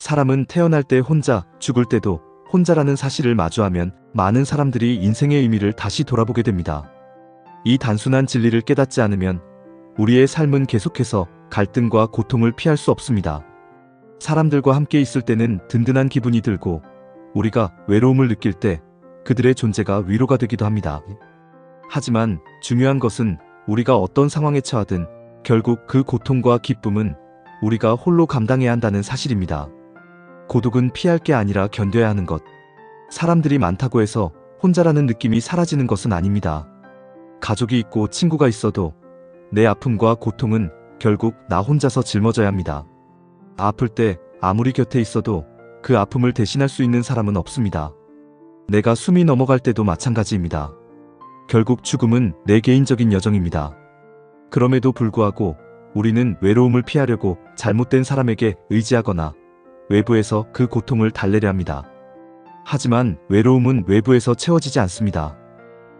사람은 태어날 때 혼자, 죽을 때도 혼자라는 사실을 마주하면 많은 사람들이 인생의 의미를 다시 돌아보게 됩니다. 이 단순한 진리를 깨닫지 않으면 우리의 삶은 계속해서 갈등과 고통을 피할 수 없습니다. 사람들과 함께 있을 때는 든든한 기분이 들고 우리가 외로움을 느낄 때 그들의 존재가 위로가 되기도 합니다. 하지만 중요한 것은 우리가 어떤 상황에 처하든 결국 그 고통과 기쁨은 우리가 홀로 감당해야 한다는 사실입니다. 고독은 피할 게 아니라 견뎌야 하는 것. 사람들이 많다고 해서 혼자라는 느낌이 사라지는 것은 아닙니다. 가족이 있고 친구가 있어도 내 아픔과 고통은 결국 나 혼자서 짊어져야 합니다. 아플 때 아무리 곁에 있어도 그 아픔을 대신할 수 있는 사람은 없습니다. 내가 숨이 넘어갈 때도 마찬가지입니다. 결국 죽음은 내 개인적인 여정입니다. 그럼에도 불구하고 우리는 외로움을 피하려고 잘못된 사람에게 의지하거나 외부에서 그 고통을 달래려 합니다. 하지만 외로움은 외부에서 채워지지 않습니다.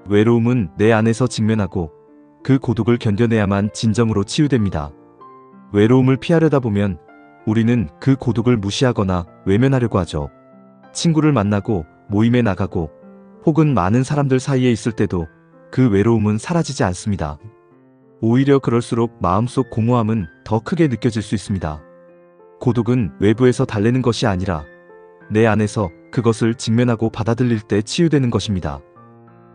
외로움은 내 안에서 직면하고 그 고독을 견뎌내야만 진정으로 치유됩니다. 외로움을 피하려다 보면 우리는 그 고독을 무시하거나 외면하려고 하죠. 친구를 만나고 모임에 나가고 혹은 많은 사람들 사이에 있을 때도 그 외로움은 사라지지 않습니다. 오히려 그럴수록 마음속 공허함은 더 크게 느껴질 수 있습니다. 고독은 외부에서 달래는 것이 아니라 내 안에서 그것을 직면하고 받아들일 때 치유되는 것입니다.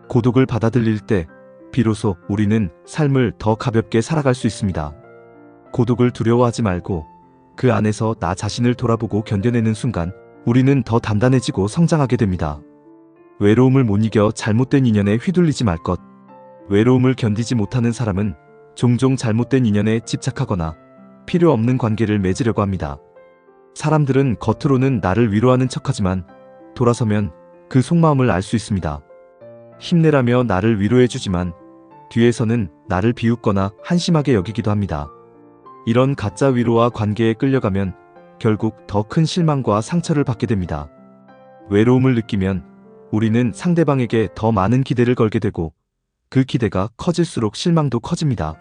고독을 받아들일 때 비로소 우리는 삶을 더 가볍게 살아갈 수 있습니다. 고독을 두려워하지 말고 그 안에서 나 자신을 돌아보고 견뎌내는 순간 우리는 더 단단해지고 성장하게 됩니다. 외로움을 못 이겨 잘못된 인연에 휘둘리지 말 것. 외로움을 견디지 못하는 사람은 종종 잘못된 인연에 집착하거나 필요 없는 관계를 맺으려고 합니다. 사람들은 겉으로는 나를 위로하는 척하지만 돌아서면 그 속마음을 알 수 있습니다. 힘내라며 나를 위로해주지만 뒤에서는 나를 비웃거나 한심하게 여기기도 합니다. 이런 가짜 위로와 관계에 끌려가면 결국 더 큰 실망과 상처를 받게 됩니다. 외로움을 느끼면 우리는 상대방에게 더 많은 기대를 걸게 되고 그 기대가 커질수록 실망도 커집니다.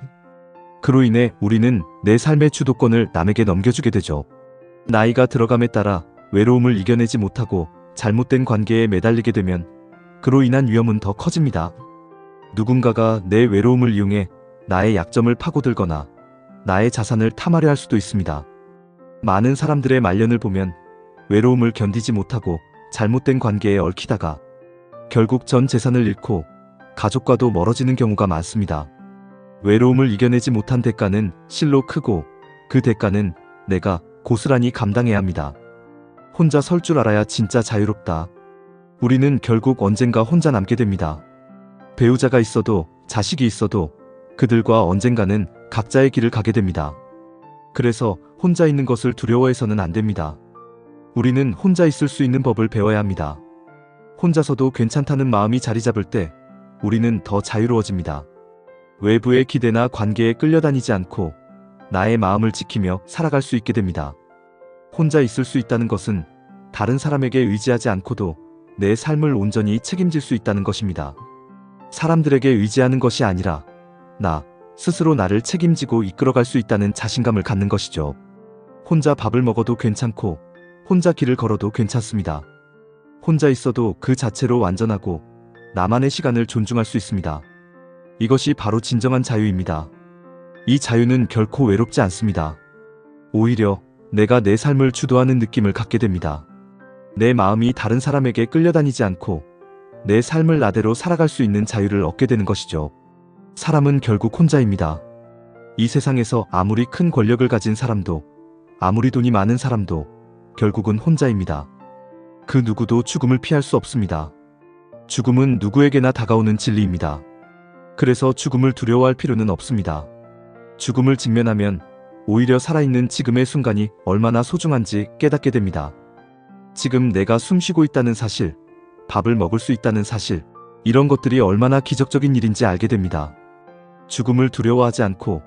그로 인해 우리는 내 삶의 주도권을 남에게 넘겨주게 되죠. 나이가 들어감에 따라 외로움을 이겨내지 못하고 잘못된 관계에 매달리게 되면 그로 인한 위험은 더 커집니다. 누군가가 내 외로움을 이용해 나의 약점을 파고들거나 나의 자산을 탐하려 할 수도 있습니다. 많은 사람들의 말년을 보면 외로움을 견디지 못하고 잘못된 관계에 얽히다가 결국 전 재산을 잃고 가족과도 멀어지는 경우가 많습니다. 외로움을 이겨내지 못한 대가는 실로 크고 그 대가는 내가 고스란히 감당해야 합니다. 혼자 설 줄 알아야 진짜 자유롭다. 우리는 결국 언젠가 혼자 남게 됩니다. 배우자가 있어도 자식이 있어도 그들과 언젠가는 각자의 길을 가게 됩니다. 그래서 혼자 있는 것을 두려워해서는 안 됩니다. 우리는 혼자 있을 수 있는 법을 배워야 합니다. 혼자서도 괜찮다는 마음이 자리 잡을 때 우리는 더 자유로워집니다. 외부의 기대나 관계에 끌려다니지 않고 나의 마음을 지키며 살아갈 수 있게 됩니다. 혼자 있을 수 있다는 것은 다른 사람에게 의지하지 않고도 내 삶을 온전히 책임질 수 있다는 것입니다. 사람들에게 의지하는 것이 아니라 나 스스로 나를 책임지고 이끌어갈 수 있다는 자신감을 갖는 것이죠. 혼자 밥을 먹어도 괜찮고 혼자 길을 걸어도 괜찮습니다. 혼자 있어도 그 자체로 완전하고 나만의 시간을 존중할 수 있습니다. 이것이 바로 진정한 자유입니다. 이 자유는 결코 외롭지 않습니다. 오히려 내가 내 삶을 주도하는 느낌을 갖게 됩니다. 내 마음이 다른 사람에게 끌려다니지 않고 내 삶을 나대로 살아갈 수 있는 자유를 얻게 되는 것이죠. 사람은 결국 혼자입니다. 이 세상에서 아무리 큰 권력을 가진 사람도 아무리 돈이 많은 사람도 결국은 혼자입니다. 그 누구도 죽음을 피할 수 없습니다. 죽음은 누구에게나 다가오는 진리입니다. 그래서 죽음을 두려워할 필요는 없습니다. 죽음을 직면하면 오히려 살아있는 지금의 순간이 얼마나 소중한지 깨닫게 됩니다. 지금 내가 숨 쉬고 있다는 사실, 밥을 먹을 수 있다는 사실, 이런 것들이 얼마나 기적적인 일인지 알게 됩니다. 죽음을 두려워하지 않고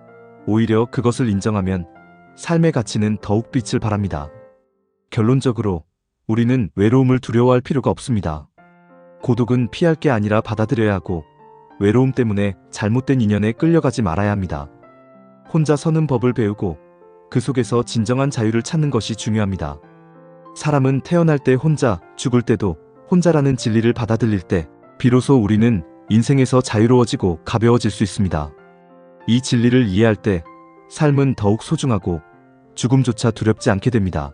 오히려 그것을 인정하면 삶의 가치는 더욱 빛을 발합니다. 결론적으로 우리는 외로움을 두려워할 필요가 없습니다. 고독은 피할 게 아니라 받아들여야 하고 외로움 때문에 잘못된 인연에 끌려가지 말아야 합니다. 혼자 서는 법을 배우고 그 속에서 진정한 자유를 찾는 것이 중요합니다. 사람은 태어날 때 혼자, 죽을 때도 혼자라는 진리를 받아들일 때 비로소 우리는 인생에서 자유로워지고 가벼워질 수 있습니다. 이 진리를 이해할 때 삶은 더욱 소중하고 죽음조차 두렵지 않게 됩니다.